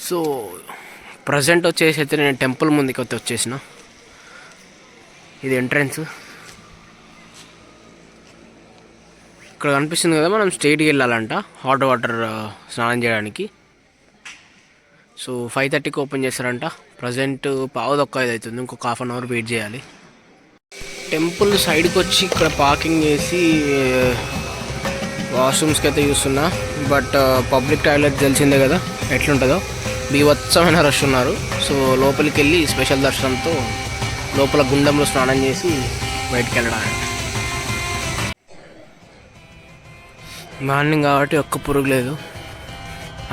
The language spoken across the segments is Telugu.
సో ప్రజెంట్ వచ్చేసి అయితే నేను టెంపుల్ ముందుకి వచ్చేసిన. ఇది ఎంట్రన్స్. ఇక్కడ కనిపిస్తుంది కదా, మనం స్ట్రైట్కి వెళ్ళాలంట హాట్ వాటర్ స్నానం చేయడానికి. సో 5:30కి ఓపెన్ చేస్తారంట. ప్రజెంట్ 5:15 అవుతుంది. ఇంకొక హాఫ్ అన్ అవర్ వెయిట్ చేయాలి. టెంపుల్ సైడ్కి వచ్చి ఇక్కడ పార్కింగ్ చేసి వాష్రూమ్స్కి అయితే చూస్తున్నా. బట్ పబ్లిక్ టాయిలెట్ తెలిసిందే కదా ఎట్లుంటుందో, బీభత్సమైన రష్ ఉన్నారు. సో లోపలికి వెళ్ళి స్పెషల్ దర్శనంతో లోపల గుండంలో స్నానం చేసి బయటికి వెళ్ళడానికి. మార్నింగ్ కాబట్టి ఒక్క పురుగు లేదు.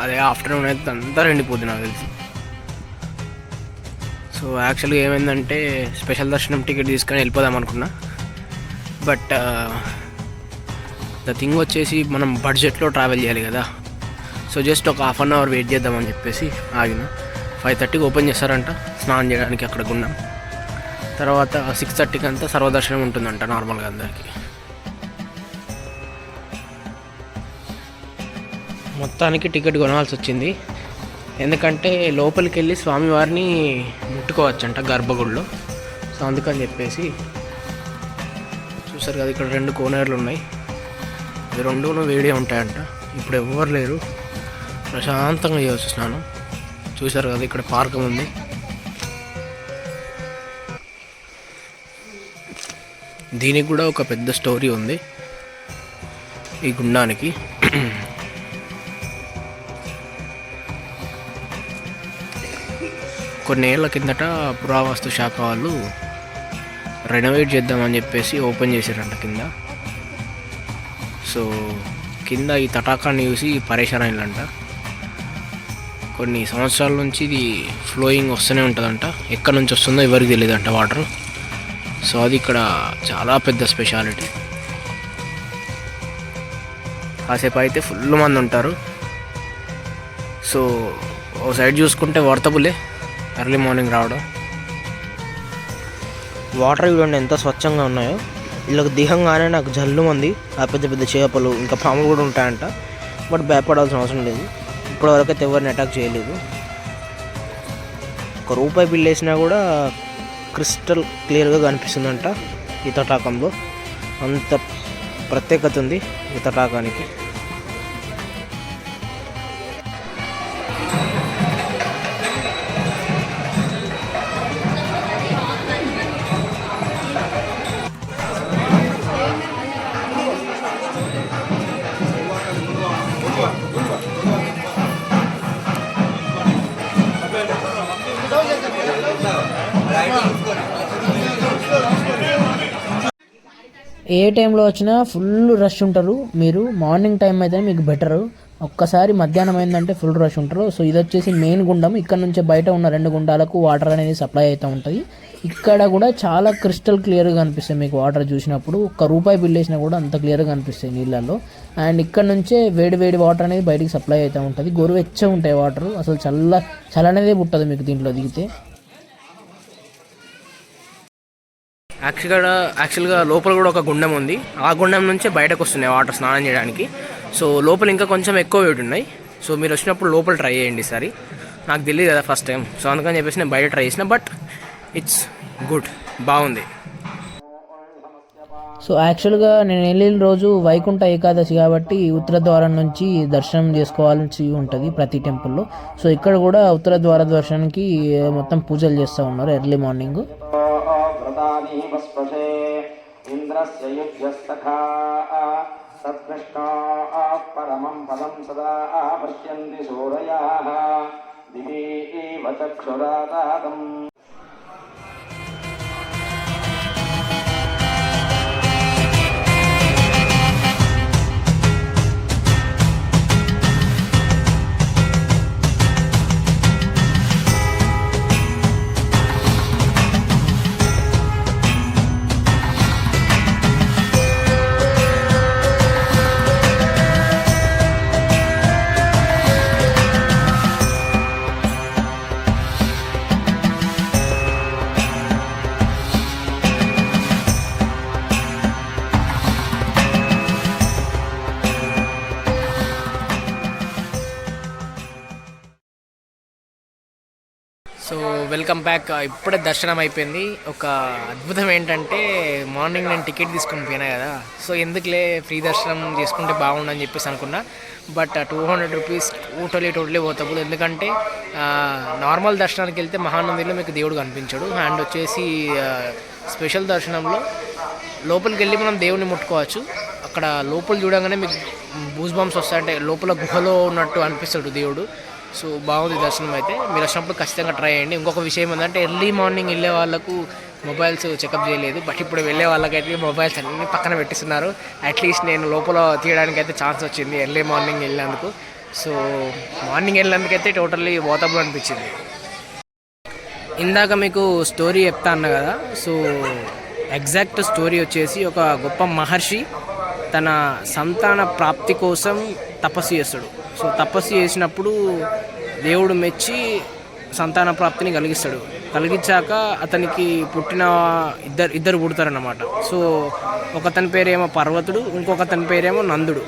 అదే ఆఫ్టర్నూన్ అయితే అంతా ఎండిపోద్ది నాకు తెలిసి. సో యాక్చువల్గా ఏమైందంటే స్పెషల్ దర్శనం టికెట్ తీసుకొని వెళ్ళిపోదాం అనుకున్నా. బట్ ద థింగ్ వచ్చేసి మనం బడ్జెట్లో ట్రావెల్ చేయాలి కదా. సో జస్ట్ ఒక హాఫ్ అన్ అవర్ వెయిట్ చేద్దామని చెప్పేసి ఆగిన. 5:30కి ఓపెన్ చేస్తారంట స్నానం చేయడానికి అక్కడ గుండం. తర్వాత 6:30కి అంతా సర్వదర్శనం ఉంటుందంట నార్మల్గా అందరికీ. మొత్తానికి టికెట్ కొనాల్సి వచ్చింది. ఎందుకంటే లోపలికి వెళ్ళి స్వామివారిని ముట్టుకోవచ్చంట గర్భగుడిలో. సో అందుకని చెప్పేసి చూసారు కదా, ఇక్కడ 2 కోనేరులు ఉన్నాయి. ఇవి 2 వేడిగా ఉంటాయంట. ఇప్పుడు ఎవ్వరు లేరు, ప్రశాంతంగా చేయవచ్చు స్నానం. చూసారు కదా, ఇక్కడ పార్క్ ఉంది. దీనికి కూడా ఒక పెద్ద స్టోరీ ఉంది ఈ గుండానికి. కొన్ని ఏళ్ల కిందట పురావస్తు శాఖ వాళ్ళు రెనోవేట్ చేద్దామని చెప్పేసి ఓపెన్ చేశారంట కింద. సో కింద ఈ తటాకాన్ని చూసి పరేషాన్ అయిందంట. కొన్ని సంవత్సరాల నుంచి ఇది ఫ్లోయింగ్ వస్తూనే ఉంటుందంట. ఎక్కడి నుంచి వస్తుందో ఎవరికి తెలియదంట వాటర్. సో అది ఇక్కడ చాలా పెద్ద స్పెషాలిటీ. కాసేపు అయితే ఫుల్ మంది ఉంటారు. సో ఓ సైడ్ చూసుకుంటే వర్తబులే ఎర్లీ మార్నింగ్ రావడం. వాటర్ చూడండి ఎంత స్వచ్ఛంగా ఉన్నాయో. వీళ్ళకి దిగంగానే నాకు జల్లు మంది ఆ పెద్ద పెద్ద చేపలు ఇంకా పాములు కూడా ఉంటాయంట. బట్ భయపడాల్సిన అవసరం లేదు. ఇప్పటివరకు అయితే ఎవరిని అటాక్ చేయలేదు. ₹1 బిల్ వేసినా కూడా క్రిస్టల్ క్లియర్గా కనిపిస్తుందంట ఈ తటాకంలో. అంత ప్రత్యేకత ఉంది ఈ తటాకానికి. ఏ టైంలో వచ్చినా ఫుల్ రష్ ఉంటారు. మీరు మార్నింగ్ టైం అయితే మీకు బెటరు. ఒక్కసారి మధ్యాహ్నం అయిందంటే ఫుల్ రష్ ఉంటారు. సో ఇది వచ్చేసి మెయిన్ గుండం. ఇక్కడ నుంచి బయట ఉన్న 2 గుండాలకు వాటర్ అనేది సప్లై అవుతూ ఉంటుంది. ఇక్కడ కూడా చాలా క్రిస్టల్ క్లియర్గా కనిపిస్తాయి మీకు వాటర్ చూసినప్పుడు. ₹1 బిల్ వేసినా కూడా అంత క్లియర్గా కనిపిస్తాయి నీళ్ళల్లో. అండ్ ఇక్కడ నుంచే వేడి వేడి వాటర్ అనేది బయటికి సప్లై అవుతూ ఉంటుంది. గోరువెచ్చగా ఉంటాయి వాటర్. అసలు చల్లనేదే పుట్టదు మీకు దీంట్లో దిగితే. యాక్చువల్గా లోపల కూడా ఒక గుండం ఉంది. ఆ గుండం నుంచే బయటకు వస్తున్నాయి వాటర్ స్నానం చేయడానికి. సో లోపల ఇంకా కొంచెం ఎక్కువ వేడి ఉన్నాయి. సో మీరు వచ్చినప్పుడు లోపల ట్రై చేయండి ఈసారి. నాకు తెలియదు కదా ఫస్ట్ టైం. సో అందుకని చెప్పేసి నేను బయట ట్రై చేసిన. బట్ ఇట్స్ గుడ్, బాగుంది. సో యాక్చువల్గా నేను వెళ్ళిన రోజు వైకుంఠ ఏకాదశి కాబట్టి ఉత్తర ద్వారం నుంచి దర్శనం చేసుకోవాల్సి ఉంటుంది ప్రతి టెంపుల్లో. సో ఇక్కడ కూడా ఉత్తర ద్వార దర్శనానికి మొత్తం పూజలు చేస్తూ ఉన్నారు ఎర్లీ మార్నింగ్. ఇంద్రస్య యుజ్యస్తఖా సత్కృష్ణా పరమం పదం సదా పశ్యంతి సూరయాః దివి చక్షురాదాతం. Welcome back. ఇప్పుడే దర్శనం అయిపోయింది. ఒక అద్భుతం ఏంటంటే మార్నింగ్ నేను టికెట్ తీసుకొని పోయినా కదా, సో ఎందుకులే ఫ్రీ దర్శనం తీసుకుంటే బాగుండని చెప్పేసి అనుకున్నా. But 200 rupees totally worthable. ఎందుకంటే నార్మల్ దర్శనానికి వెళ్తే మహానందిలో మీకు దేవుడు కనిపించడు. అండ్ వచ్చేసి స్పెషల్ దర్శనంలో లోపలికి వెళ్ళి మనం దేవుడిని ముట్టుకోవచ్చు. అక్కడ లోపల చూడగానే మీకు బూస్ బంప్స్ వస్తాయి, అంటే లోపల గుహలో ఉన్నట్టు అనిపిస్తాడు దేవుడు. సో బాగుంది దర్శనం అయితే. మీరు వచ్చినప్పుడు ఖచ్చితంగా ట్రై చేయండి. ఇంకొక విషయం ఏంటంటే ఎర్లీ మార్నింగ్ వెళ్ళే వాళ్ళకు మొబైల్స్ చెకప్ చేయలేదు, బట్ ఇప్పుడు వెళ్ళే వాళ్ళకైతే మొబైల్స్ అన్నీ పక్కన పెట్టిస్తున్నారు. అట్లీస్ట్ నేను లోపల తీయడానికి అయితే ఛాన్స్ వచ్చింది ఎర్లీ మార్నింగ్ వెళ్ళినందుకు. సో మార్నింగ్ వెళ్ళినందుకైతే టోటల్లీ వాతబుల్ అనిపించింది. ఇందాక మీకు స్టోరీ చెప్తా అన్నా కదా, సో ఎగ్జాక్ట్ స్టోరీ వచ్చేసి ఒక గొప్ప మహర్షి తన సంతాన ప్రాప్తి కోసం తపస్సు చేస్తాడు. సో తపస్సు చేసినప్పుడు దేవుడు మెచ్చి సంతాన ప్రాప్తిని కలిగించాక అతనికి పుట్టిన ఇద్దరు పుడతారన్నమాట. సో ఒకతని పేరేమో పర్వతుడు, ఇంకొకతని పేరేమో నందుడు.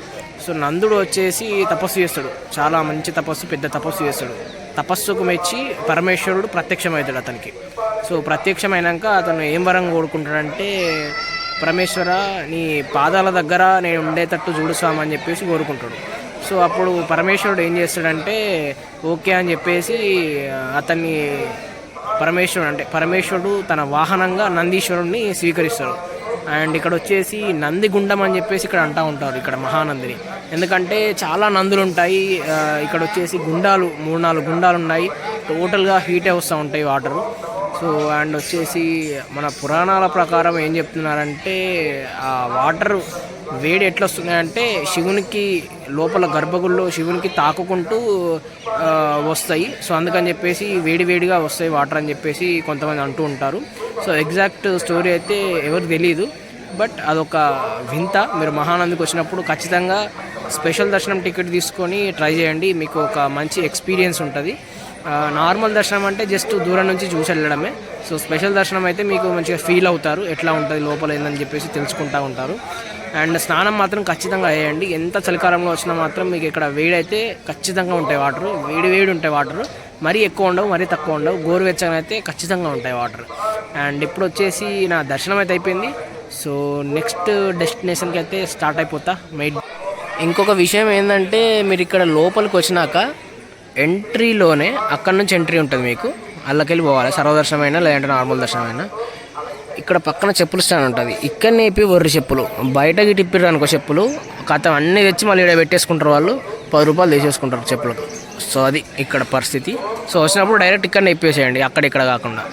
సో నందుడు వచ్చేసి తపస్సు చేస్తాడు, చాలా మంచి తపస్సు, పెద్ద తపస్సు చేస్తాడు. తపస్సుకు మెచ్చి పరమేశ్వరుడు ప్రత్యక్షమవుతాడు అతనికి. సో ప్రత్యక్షమైనాక అతను ఏం వరం కోరుకుంటాడంటే, పరమేశ్వర నీ పాదాల దగ్గర నేను ఉండేటట్టు చూడు స్వామి అని చెప్పేసి కోరుకుంటాడు. సో అప్పుడు పరమేశ్వరుడు ఏం చేస్తాడంటే ఓకే అని చెప్పేసి అతన్ని పరమేశ్వరుడు తన వాహనంగా నందీశ్వరుడిని స్వీకరిస్తాడు. అండ్ ఇక్కడ వచ్చేసి నందిగుండం అని చెప్పేసి ఇక్కడ అంటూ ఉంటారు ఇక్కడ మహానందిని. ఎందుకంటే చాలా నందులు ఉంటాయి ఇక్కడ. వచ్చేసి గుండాలు 3-4 గుండాలు ఉన్నాయి. టోటల్గా హీటే వస్తూ ఉంటాయి వాటరు. సో అండ్ వచ్చేసి మన పురాణాల ప్రకారం ఏం చెప్తున్నారంటే ఆ వాటర్ వేడి ఎట్లా వస్తున్నాయంటే శివునికి లోపల గర్భగుడిలో శివునికి తాకుకుంటూ వస్తాయి. సో అందుకని చెప్పేసి వేడిగా వస్తాయి వాటర్ అని చెప్పేసి కొంతమంది అంటూ ఉంటారు. సో ఎగ్జాక్ట్ స్టోరీ అయితే ఎవరికి తెలియదు, బట్ అదొక వింత. మీరు మహానందికి వచ్చినప్పుడు ఖచ్చితంగా స్పెషల్ దర్శనం టికెట్ తీసుకొని ట్రై చేయండి, మీకు ఒక మంచి ఎక్స్పీరియన్స్ ఉంటుంది. నార్మల్ దర్శనం అంటే జస్ట్ దూరం నుంచి చూసి వెళ్ళడమే. సో స్పెషల్ దర్శనం అయితే మీకు మంచిగా ఫీల్ అవుతారు, ఎట్లా ఉంటుంది లోపల ఏందని చెప్పేసి తెలుసుకుంటూ ఉంటారు. అండ్ స్నానం మాత్రం ఖచ్చితంగా వేయండి. ఎంత చలికాలంలో వచ్చినా మాత్రం మీకు ఇక్కడ వేడి అయితే ఖచ్చితంగా ఉంటాయి వాటర్, వేడి ఉంటాయి వాటర్. మరీ ఎక్కువ ఉండవు, మరీ తక్కువ ఉండవు, గోరువెచ్చగా అయితే ఖచ్చితంగా ఉంటాయి వాటర్. అండ్ ఇప్పుడు వచ్చేసి నా దర్శనం అయితే అయిపోయింది. సో నెక్స్ట్ డెస్టినేషన్కి అయితే స్టార్ట్ అయిపోతా మైట్. ఇంకొక విషయం ఏంటంటే మీరు ఇక్కడ లోపలికి వచ్చినాక ఎంట్రీలోనే అక్కడ నుంచి ఎంట్రీ ఉంటుంది, మీకు అల్లకెళ్ళి పోవాలి. సర్వదర్శనమైనా లేదంటే నార్మల్ దర్శనమైనా. ఇక్కడ పక్కన చెప్పులు స్టాండ్ ఉంటుంది, ఇక్కడనే ఇప్పి వర్రి చెప్పులు బయటకి టిప్పిర్రు అనుకో చెప్పులు కథ అన్నీ తెచ్చి మళ్ళీ ఇక్కడ పెట్టేసుకుంటారు వాళ్ళు. 10 రూపాయలు తీసేసుకుంటారు చెప్పులకు. సో అది ఇక్కడ పరిస్థితి. సో వచ్చినప్పుడు డైరెక్ట్ ఇక్కడనే ఇప్పేసేయండి, అక్కడ కాకుండా.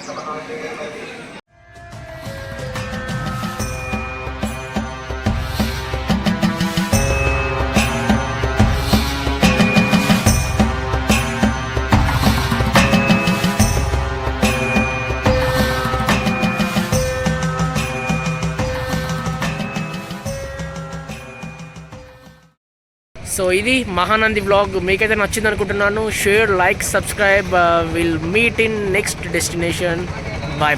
సో ఇది మహానంది వ్లాగ్. మీకైతే నచ్చింది అనుకుంటున్నాను. Share, like, subscribe. Will meet in next destination. Bye.